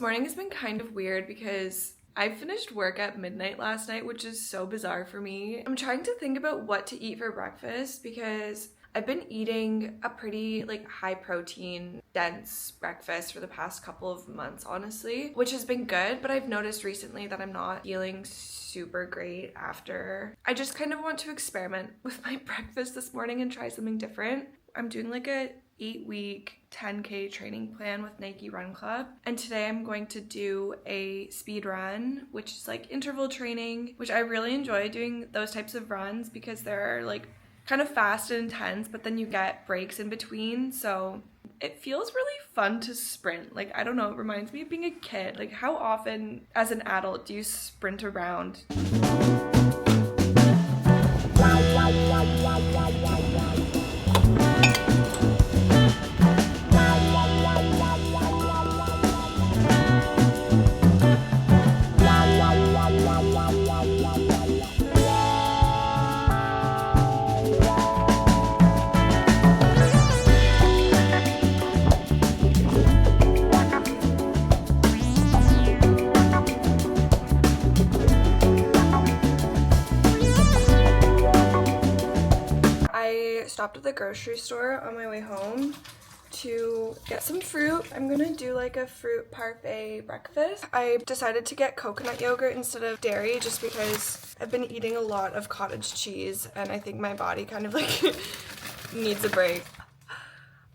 morning has been kind of weird because I finished work at midnight last night, which is so bizarre for me. I'm trying to think about what to eat for breakfast because I've been eating a pretty high protein, dense breakfast for the past couple of months, honestly, which has been good, but I've noticed recently that I'm not feeling super great after. I just kind of want to experiment with my breakfast this morning and try something different. I'm doing like a 8-week 10K training plan with Nike Run Club, and today I'm going to do a speed run, which is like interval training, which I really enjoy doing those types of runs because they're like kind of fast and intense, but then you get breaks in between, so it feels really fun to sprint. Like, I don't know, it reminds me of being a kid. Like, how often as an adult do you sprint around? I stopped at the grocery store on my way home to get some fruit. I'm gonna do like a fruit parfait breakfast. I decided to get coconut yogurt instead of dairy just because I've been eating a lot of cottage cheese and I think my body kind of like needs a break.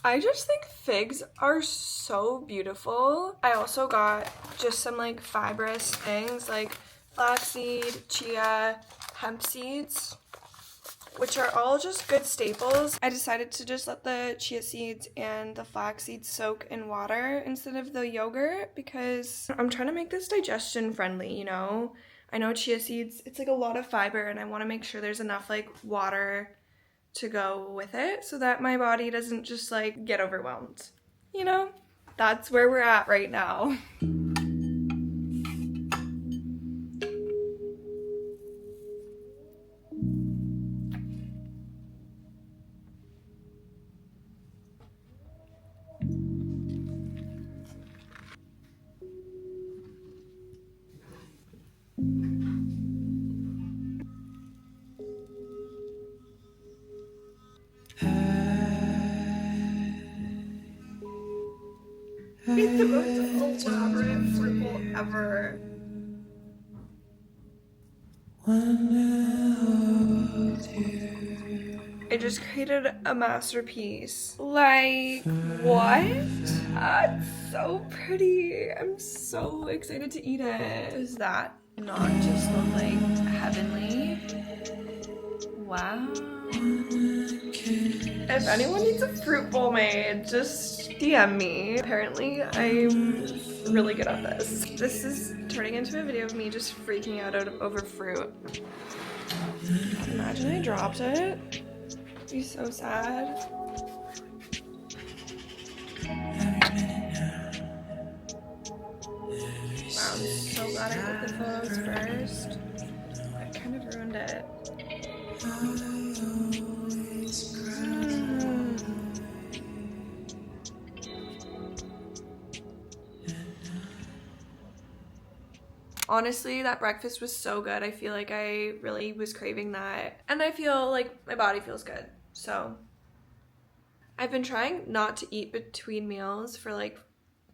I just think figs are so beautiful. I also got just some like fibrous things like flaxseed, chia, hemp seeds, which are all just good staples. I decided to just let the chia seeds and the flax seeds soak in water instead of the yogurt because I'm trying to make this digestion friendly, you know? I know chia seeds, it's like a lot of fiber and I want to make sure there's enough like water to go with it so that my body doesn't just like get overwhelmed. You know? That's where we're at right now. It's the most elaborate fruit bowl ever. I just created a masterpiece. Like, what? That's so pretty. I'm so excited to eat it. Does that not just look like heavenly? Wow. If anyone needs a fruit bowl made, just DM me. Apparently, I'm really good at this. This is turning into a video of me just freaking out over fruit. Imagine I dropped it. I'd be so sad. Wow, I'm so glad I took the photos first. I kind of ruined it. Honestly, that breakfast was so good. I feel like I really was craving that. And I feel like my body feels good. So I've been trying not to eat between meals for like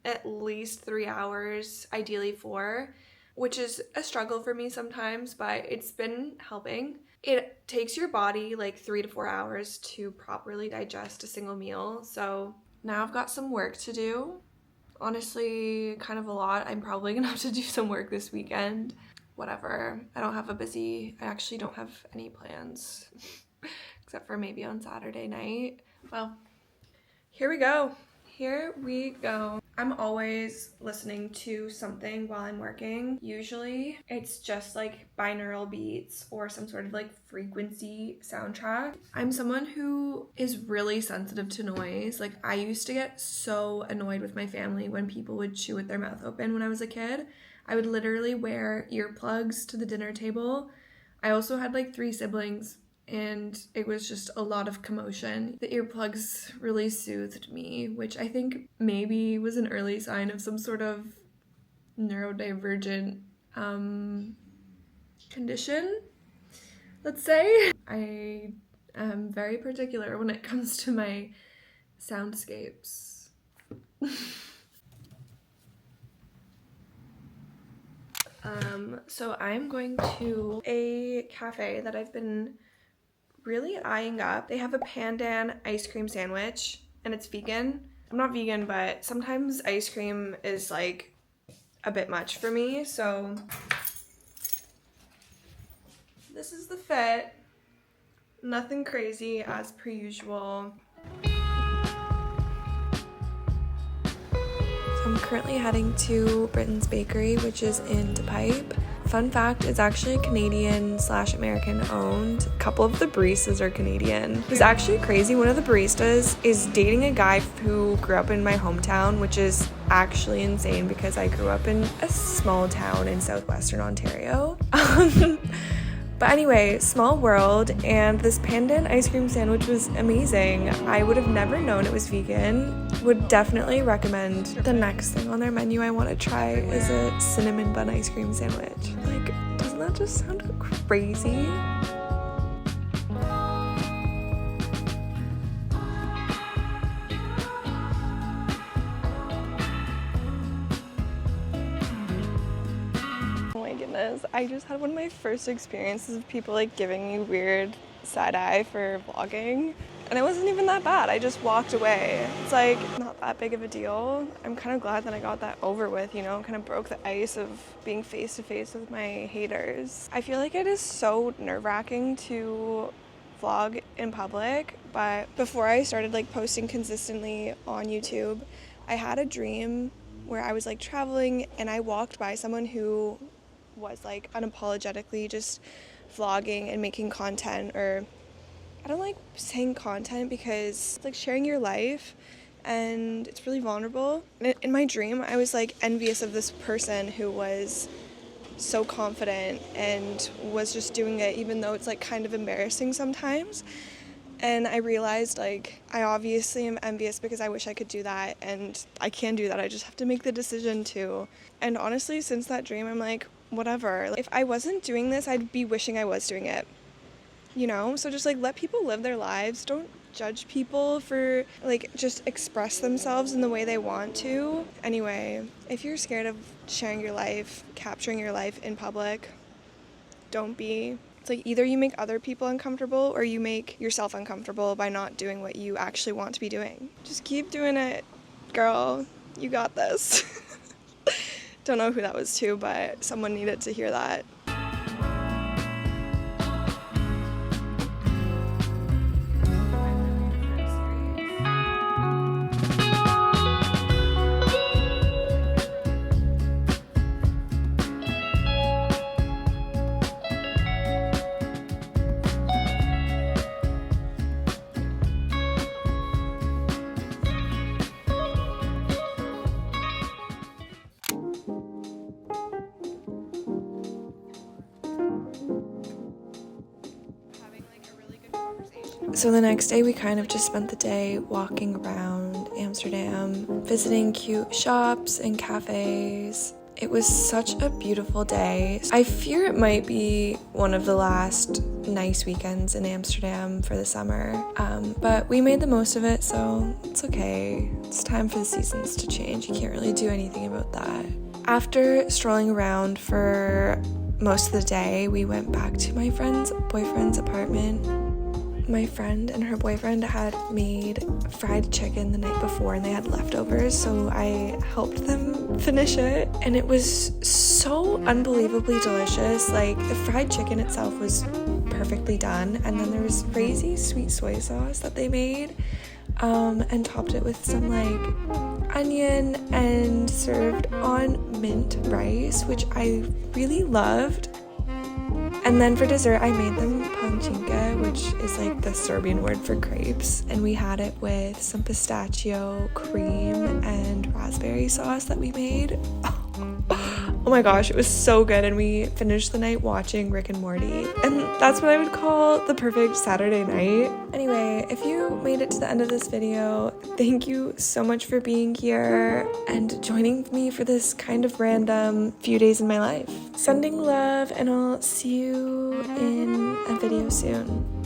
at least 3 hours, ideally 4, which is a struggle for me sometimes, but it's been helping. It takes your body like 3 to 4 hours to properly digest a single meal. So now I've got some work to do. Honestly, kind of a lot. I'm probably gonna have to do some work this weekend. Whatever. I actually don't have any plans except for maybe on Saturday night. Well, here we go. Here we go. I'm always listening to something while I'm working. Usually it's just like binaural beats or some sort of like frequency soundtrack. I'm someone who is really sensitive to noise. Like, I used to get so annoyed with my family when people would chew with their mouth open when I was a kid. I would literally wear earplugs to the dinner table. I also had like 3 siblings and it was just a lot of commotion. The earplugs really soothed me, which I think maybe was an early sign of some sort of neurodivergent condition, let's say. I am very particular when it comes to my soundscapes. So I'm going to a cafe that I've been really eyeing up. They have a pandan ice cream sandwich and it's vegan. I'm not vegan, but sometimes ice cream is like a bit much for me, so this is the fit. Nothing crazy as per usual. I'm currently heading to Britain's Bakery, which is in Pipe. Fun fact, it's actually Canadian/American owned. A couple of the baristas are Canadian. It's actually crazy. One of the baristas is dating a guy who grew up in my hometown, which is actually insane because I grew up in a small town in southwestern Ontario. But anyway, small world, and this pandan ice cream sandwich was amazing. I would have never known it was vegan. Would definitely recommend. The next thing on their menu I want to try is a cinnamon bun ice cream sandwich. Like, doesn't that just sound crazy? I just had one of my first experiences of people like giving me weird side eye for vlogging, and it wasn't even that bad. I just walked away. It's like not that big of a deal. I'm kind of glad that I got that over with, you know, kind of broke the ice of being face to face with my haters. I feel like it is so nerve-wracking to vlog in public, but before I started like posting consistently on YouTube, I had a dream where I was like traveling and I walked by someone who was like unapologetically just vlogging and making content, or I don't like saying content because it's like sharing your life and it's really vulnerable. In my dream, I was like envious of this person who was so confident and was just doing it even though it's like kind of embarrassing sometimes. And I realized like I obviously am envious because I wish I could do that, and I can do that. I just have to make the decision to. And honestly, since that dream, I'm like, whatever. If I wasn't doing this, I'd be wishing I was doing it, you know? So just like let people live their lives. Don't judge people for like just express themselves in the way they want to. Anyway, if you're scared of sharing your life, capturing your life in public, don't be. It's like either you make other people uncomfortable or you make yourself uncomfortable by not doing what you actually want to be doing. Just keep doing it, girl. You got this. Don't know who that was to, but someone needed to hear that. So the next day we kind of just spent the day walking around Amsterdam, visiting cute shops and cafes. It was such a beautiful day. I fear it might be one of the last nice weekends in Amsterdam for the summer, but we made the most of it, so it's okay. It's time for the seasons to change. You can't really do anything about that. After strolling around for most of the day, we went back to my friend's boyfriend's apartment. My friend and her boyfriend had made fried chicken the night before and they had leftovers, so I helped them finish it, and it was so unbelievably delicious. Like, the fried chicken itself was perfectly done, and then there was crazy sweet soy sauce that they made, and topped it with some like onion and served on mint rice, which I really loved. And then for dessert, I made them panchinka, which is like the Serbian word for crepes. And we had it with some pistachio cream and raspberry sauce that we made. Oh, Oh my gosh, it was so good, and we finished the night watching Rick and Morty, and that's what I would call the perfect Saturday night. Anyway, if you made it to the end of this video, thank you so much for being here and joining me for this kind of random few days in my life. Sending love, and I'll see you in a video soon.